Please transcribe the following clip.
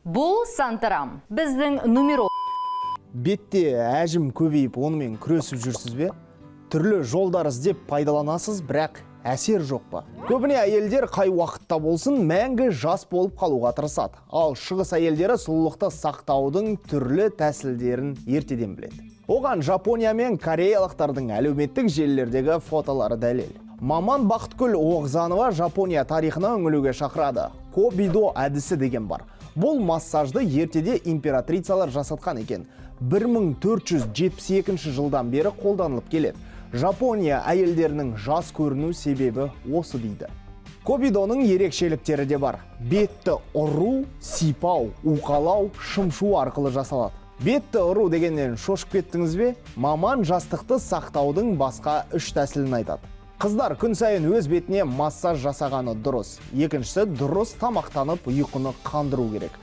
Бұл Санторам. Біздің нумеро. Бетте әжім көбейіп, онымен күресіп жүрсіз бе? Түрлі жолдар іздеп пайдаланасыз, бірақ әсер жоқ па? Көбіне әйелдер қай уақытта болсын мәңгі жас болып қалуға тырысады. Ал шығыс әйелдері сұлулықты сақтаудың түрлі тәсілдерін ертеден біледі. Оған Жапония мен кореялықтардың әлеуметтік желілердегі фотолары дәлел. Маман Бақытгүл Оғзанова Жапония тарихына үңілуге шақырады. Кобидо әдісі деген бар. Бұл массажды ертеде императрицалар жасатқан екен. 1472 жылдан бері қолданылып келеді. Жапония әйелдерінің жас көріну себебі осы дейді. Кобидоның ерекшеліктері де бар. Бетті ұру, сипау, уқалау, шымшу арқылы жасалады. Бетті ұру дегеннен шошып кеттіңіз бе? Маман жастықты сақтаудың басқа 3 тәсілін айтады. Қыздар күн сайын өз бетіне массаж жасағаны дұрыс. Екіншісі, дұрыс тамақтанып ұйқыны қандыру керек.